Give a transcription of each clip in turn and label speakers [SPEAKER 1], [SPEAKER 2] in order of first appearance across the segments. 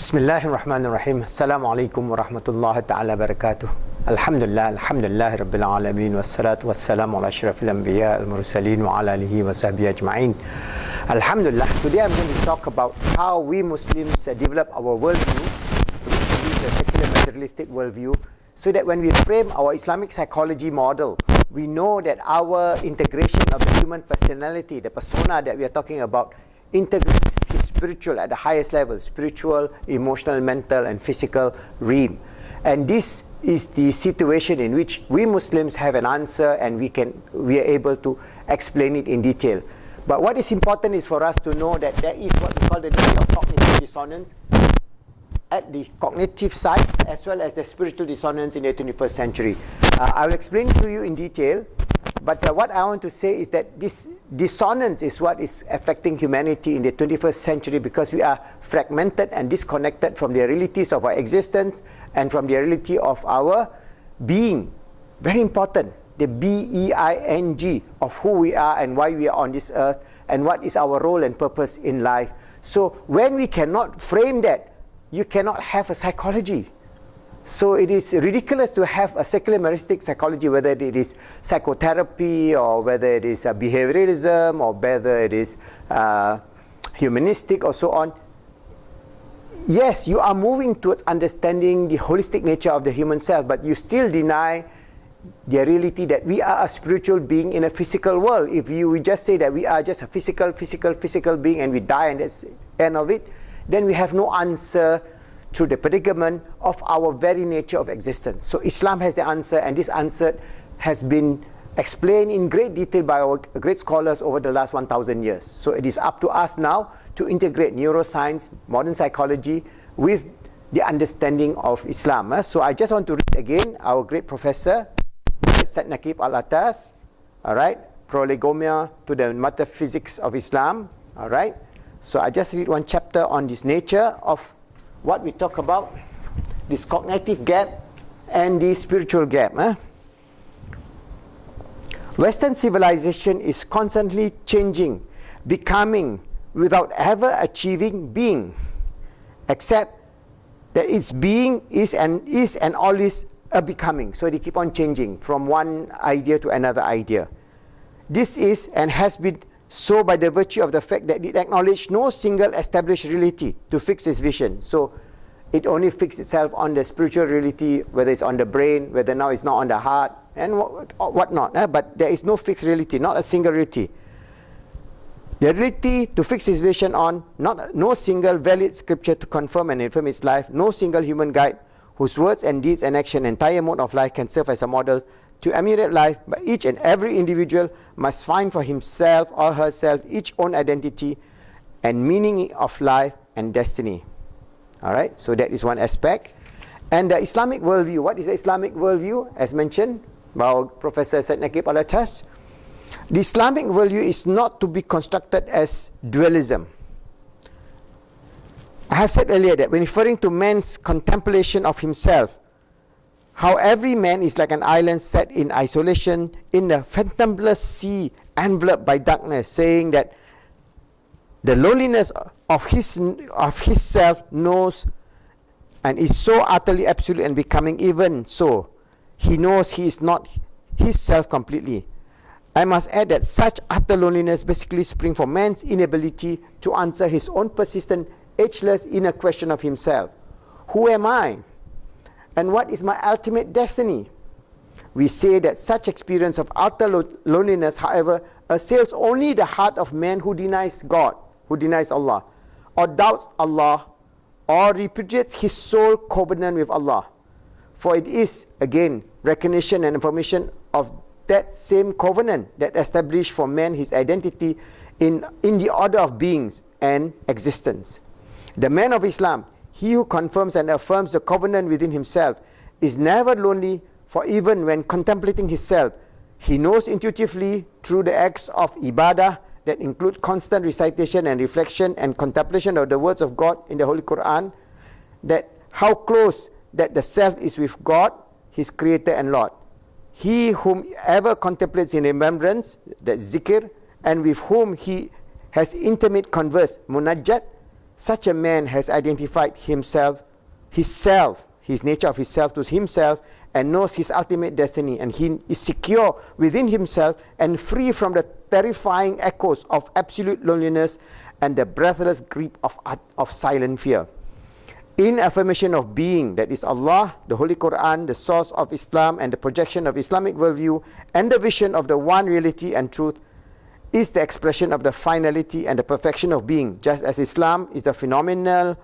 [SPEAKER 1] Bismillahir Rahmanir Rahim. Assalamu alaikum wa rahmatullahi ta'ala barakatuh. Alhamdulillah Rabbil Alameen. Wassalatu wassalamu ala ashrafil anbiya al-mursalin wa ala alihi wa sahbihi ajma'in. Alhamdulillah. Today I'm going to talk about how we Muslims develop our worldview, which is a secular materialistic worldview, so that when we frame our Islamic psychology model, we know that our integration of the human personality, the persona that we are talking about, integrates his spiritual at the highest level, spiritual, emotional, mental and physical realm. And this is the situation in which we Muslims have an answer, and we are able to explain it in detail. But what is important is for us to know that there is what we call the degree of cognitive dissonance at the cognitive side, as well as the spiritual dissonance in the 21st century. I will explain to you in detail, but what I want to say is that this dissonance is what is affecting humanity in the 21st century, because we are fragmented and disconnected from the realities of our existence and from the reality of our being. Very important, the B-E-I-N-G of who we are and why we are on this earth and what is our role and purpose in life. So when we cannot frame that, you cannot have a psychology. So it is ridiculous to have a secular materialistic psychology, whether it is psychotherapy or whether it is behavioralism or whether it is humanistic or so on. Yes, you are moving towards understanding the holistic nature of the human self, but you still deny the reality that we are a spiritual being in a physical world. If we just say that we are just a physical being and we die and that's the end of it, then we have no answer to the predicament of our very nature of existence. So Islam has the answer, and this answer has been explained in great detail by our great scholars over the last 1,000 years. So it is up to us now to integrate neuroscience, modern psychology with the understanding of Islam. So I just want to read again our great professor, Said Naqib Al-Atas, all right, Prolegomena to the Metaphysics of Islam, all right. So I just read one chapter on this nature of what we talk about, this cognitive gap and the spiritual gap. Western civilization is constantly changing, becoming without ever achieving being, except that its being is and always a becoming. So they keep on changing from one idea to another idea. This is and has been so by the virtue of the fact that it acknowledged no single established reality to fix its vision. So it only fixed itself on the spiritual reality, whether it's on the brain, whether now it's not on the heart, and whatnot. But there is no fixed reality, not a single reality. The reality to fix its vision on, no single valid scripture to confirm and affirm its life, no single human guide whose words and deeds and action, entire mode of life can serve as a model to emulate life, but each and every individual must find for himself or herself each own identity and meaning of life and destiny. All right, so that is one aspect. And the Islamic worldview, what is the Islamic worldview? As mentioned by Professor Said Naqib Al-Atas, the Islamic worldview is not to be constructed as dualism. I have said earlier that when referring to man's contemplation of himself, how every man is like an island set in isolation in the fathomless sea enveloped by darkness, saying that the loneliness of his self knows and is so utterly absolute and becoming, even so he knows he is not his self completely. I must add that such utter loneliness basically springs from man's inability to answer his own persistent ageless inner question of himself. Who am I? And what is my ultimate destiny? We say that such experience of utter loneliness, however, assails only the heart of man who denies God, who denies Allah, or doubts Allah, or repudiates his soul covenant with Allah. For it is, again, recognition and affirmation of that same covenant that established for man his identity in the order of beings and existence. The man of Islam, he who confirms and affirms the covenant within himself, is never lonely, for even when contemplating himself, he knows intuitively through the acts of ibadah that include constant recitation and reflection and contemplation of the words of God in the Holy Quran, that how close that the self is with God, his creator and Lord. He whom ever contemplates in remembrance, that zikr, and with whom he has intimate converse, munajjat, such a man has identified himself, his nature of himself to himself, and knows his ultimate destiny, and he is secure within himself and free from the terrifying echoes of absolute loneliness and the breathless grip of silent fear. In affirmation of being, that is Allah, the Holy Quran, the source of Islam and the projection of Islamic worldview, and the vision of the one reality and truth, is the expression of the finality and the perfection of being, just as Islam is the phenomenal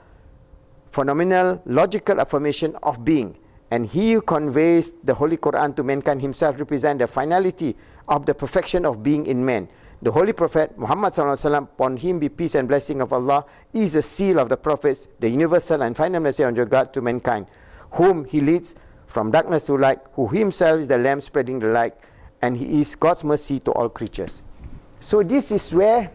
[SPEAKER 1] logical affirmation of being. And he who conveys the Holy Quran to mankind himself represents the finality of the perfection of being in man. The Holy Prophet Muhammad SAW, upon him be peace and blessing of Allah, is the seal of the prophets, the universal and final messenger of God to mankind, whom he leads from darkness to light, who himself is the lamp spreading the light, and he is God's mercy to all creatures. So this is where,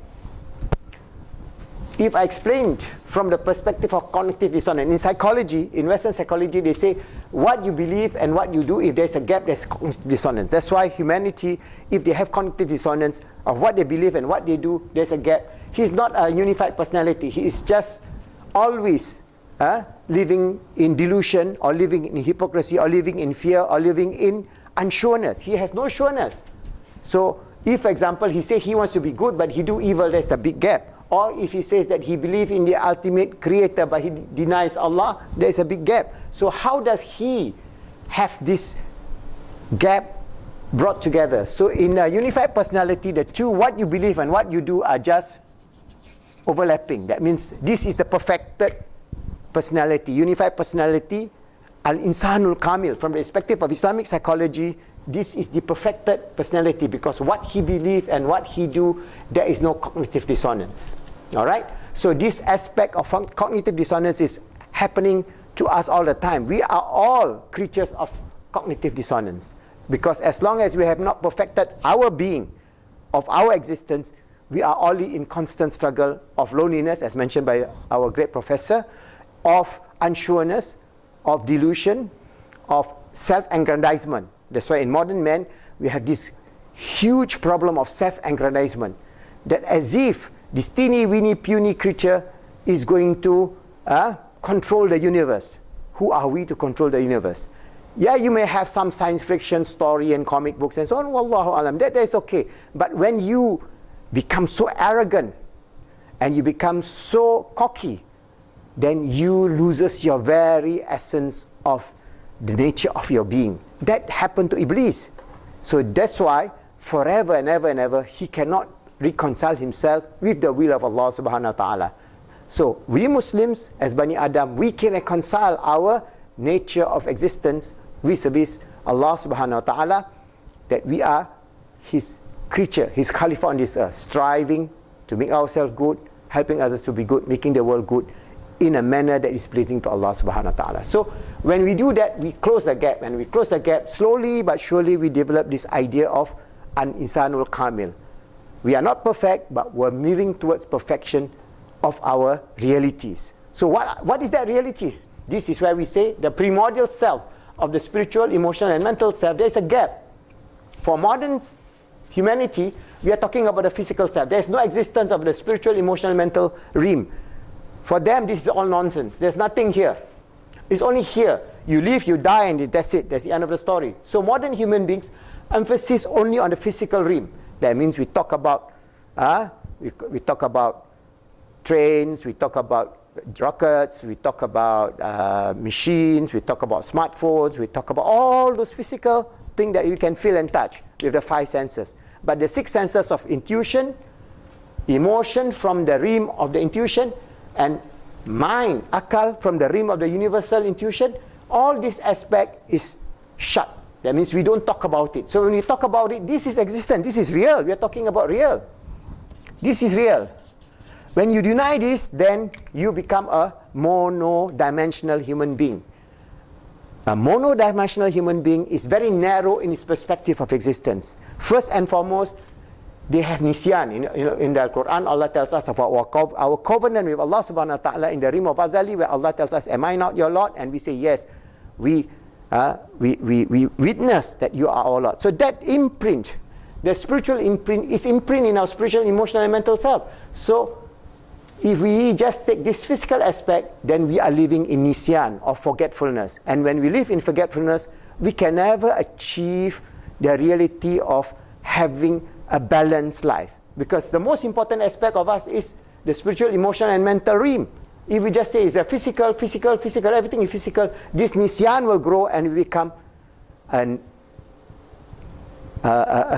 [SPEAKER 1] if I explained from the perspective of cognitive dissonance, in psychology, in Western psychology, they say what you believe and what you do, if there's a gap, there's cognitive dissonance. That's why humanity, if they have cognitive dissonance of what they believe and what they do, there's a gap. He's not a unified personality. He is just always living in delusion, or living in hypocrisy, or living in fear, or living in unsureness. He has no sureness. So if, for example, he says he wants to be good, but he do evil, there's the big gap. Or if he says that he believes in the ultimate creator, but he denies Allah, there's a big gap. So how does he have this gap brought together? So in a unified personality, the two, what you believe and what you do, are just overlapping. That means this is the perfected personality, unified personality, al-insanul kamil. From the perspective of Islamic psychology, this is the perfected personality, because what he believes and what he do, there is no cognitive dissonance. All right? So this aspect of cognitive dissonance is happening to us all the time. We are all creatures of cognitive dissonance, because as long as we have not perfected our being, of our existence, we are only in constant struggle of loneliness, as mentioned by our great professor, of unsureness, of delusion, of self-aggrandizement. That's why in modern man, we have this huge problem of self-aggrandizement, that as if this teeny-weeny, puny creature is going to control the universe. Who are we to control the universe? Yeah, you may have some science fiction story and comic books and so on, wallahu alam, that is okay. But when you become so arrogant and you become so cocky, then you loses your very essence of the nature of your being. That happened to Iblis. So that's why forever and ever and ever he cannot reconcile himself with the will of Allah subhanahu wa ta'ala. So we Muslims, as Bani Adam, we can reconcile our nature of existence vis-a-vis Allah subhanahu wa ta'ala, that we are his creature, his Khalifa on this earth, striving to make ourselves good, helping others to be good, making the world good in a manner that is pleasing to Allah subhanahu wa ta'ala. So when we do that, we close the gap, and we close the gap slowly but surely. We develop this idea of an insanul kamil. We are not perfect, but we're moving towards perfection of our realities. So what is that reality? This is where we say the primordial self of the spiritual, emotional and mental self. There is a gap. For modern humanity, we are talking about the physical self. There is no existence of the spiritual, emotional, mental realm. For them, this is all nonsense. There's nothing here. It's only here. You live, you die, and that's it. That's the end of the story. So modern human beings emphasis only on the physical realm. That means we talk about we talk about trains, we talk about rockets, we talk about machines, we talk about smartphones, we talk about all those physical things that you can feel and touch with the five senses. But the six senses of intuition, emotion from the realm of the intuition, and mind, akal, from the realm of the universal intuition, all this aspect is shut. That means we don't talk about it. So when we talk about it, this is existent, this is real. We are talking about real. This is real. When you deny this, then you become a mono-dimensional human being. A mono-dimensional human being is very narrow in its perspective of existence. First and foremost, they have nisyan. In the Quran, Allah tells us of our covenant with Allah subhanahu wa ta'ala in the realm of Azali, where Allah tells us, am I not your Lord? And we say, yes, we witness that you are our Lord. So that imprint, the spiritual imprint, is imprint in our spiritual, emotional and mental self. So If we just take this physical aspect, then we are living in nisyan, or forgetfulness. And when we live in forgetfulness, we can never achieve the reality of having a balanced life. Because the most important aspect of us is the spiritual, emotional, and mental realm. If we just say it's a physical, everything is physical, this nisyan will grow and we become a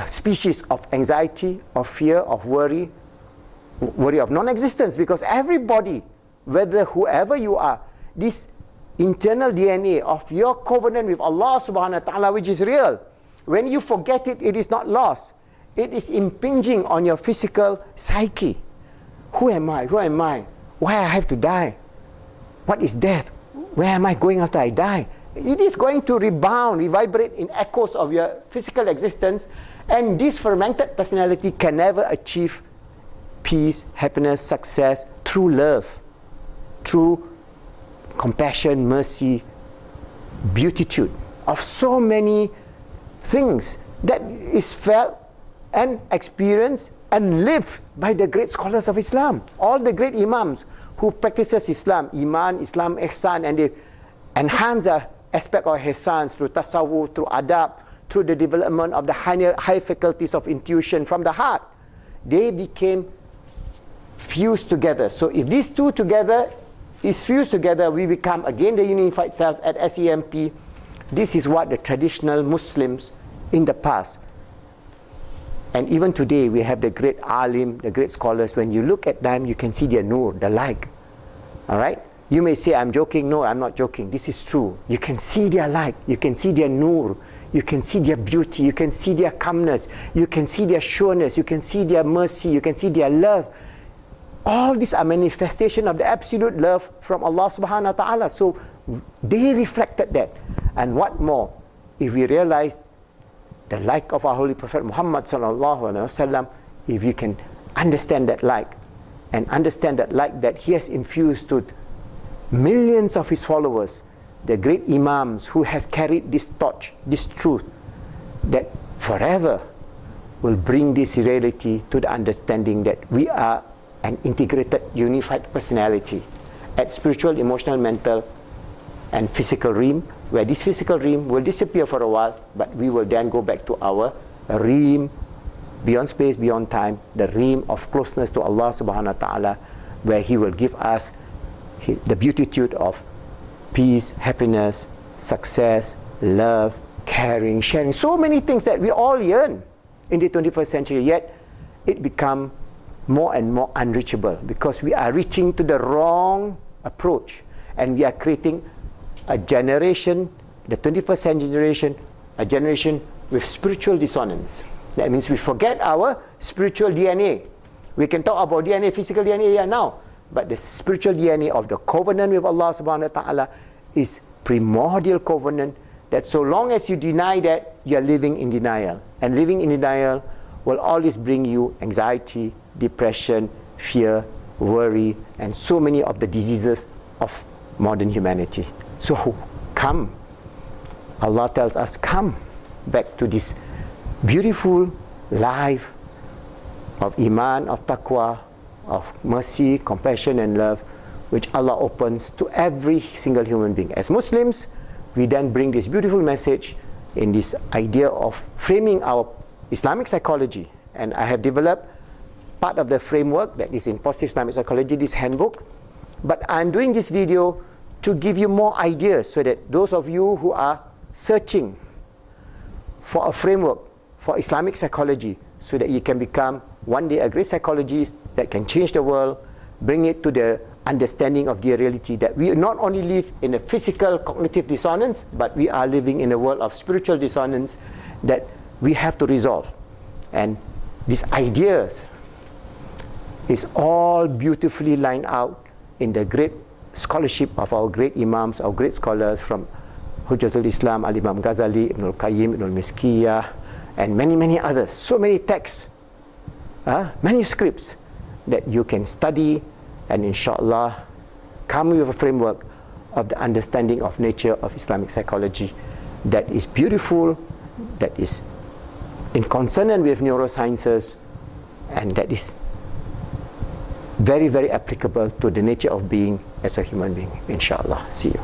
[SPEAKER 1] species of anxiety, of fear, of worry of non-existence. Because everybody, whoever you are, this internal DNA of your covenant with Allah subhanahu wa ta'ala, which is real, when you forget it, it is not lost. It is impinging on your physical psyche. Who am I? Who am I? Why I have to die? What is death? Where am I going after I die? It is going to rebound, revibrate in echoes of your physical existence, and this fermented personality can never achieve peace, happiness, success through love, through compassion, mercy, beatitude of so many things that is felt and experienced and lived by the great scholars of Islam. All the great imams who practices Islam, Iman, Islam, Ihsan, and they enhance the aspect of Ihsan through tasawwuf, through adab, through the development of the high faculties of intuition from the heart. They became fused together. So if these two together is fused together, we become again the unified self at SEMP. This is what the traditional Muslims in the past, and even today, we have the great alim, the great scholars. When you look at them, you can see their nur, the light. All right? You may say, I'm joking. No, I'm not joking. This is true. You can see their light. You can see their nur. You can see their beauty. You can see their calmness. You can see their sureness. You can see their mercy. You can see their love. All these are manifestation of the absolute love from Allah subhanahu wa ta'ala. So they reflected that. And what more, if we realize the like of our Holy Prophet Muhammad sallallahu alaihi wasallam, if you can understand that like, and understand that like that he has infused to millions of his followers, the great imams who has carried this torch, this truth, that forever will bring this reality to the understanding that we are an integrated, unified personality at spiritual, emotional, mental, and physical realm, where this physical realm will disappear for a while, but we will then go back to our realm, beyond space, beyond time, the realm of closeness to Allah subhanahu wa ta'ala, where He will give us the beatitude of peace, happiness, success, love, caring, sharing, so many things that we all yearn in the 21st century, yet it become more and more unreachable because we are reaching to the wrong approach, and we are creating a generation, the 21st century generation, a generation with spiritual dissonance. That means we forget our spiritual DNA. We can talk about DNA, physical DNA here now, but the spiritual DNA of the covenant with Allah subhanahu wa ta'ala is primordial covenant, that so long as you deny that, you are living in denial. And living in denial will always bring you anxiety, depression, fear, worry, and so many of the diseases of modern humanity. So come, Allah tells us, come back to this beautiful life of iman, of taqwa, of mercy, compassion, and love, which Allah opens to every single human being. As Muslims, we then bring this beautiful message in this idea of framing our Islamic psychology. And I have developed part of the framework that is in Positive Islamic Psychology, this handbook. But I'm doing this video to give you more ideas, so that those of you who are searching for a framework for Islamic psychology, so that you can become one day a great psychologist that can change the world, bring it to the understanding of the reality that we not only live in a physical cognitive dissonance, but we are living in a world of spiritual dissonance that we have to resolve. And these ideas is all beautifully lined out in the great scholarship of our great imams, our great scholars from Hujjatul Islam, Al-Imam Ghazali, Ibn al-Qayyim, Ibn al-Miskiyah, and many, many others. So many texts, manuscripts that you can study and inshallah come with a framework of the understanding of nature of Islamic psychology that is beautiful, that is in consonance with neurosciences, and that is very, very applicable to the nature of being as a human being. Inshallah. See you.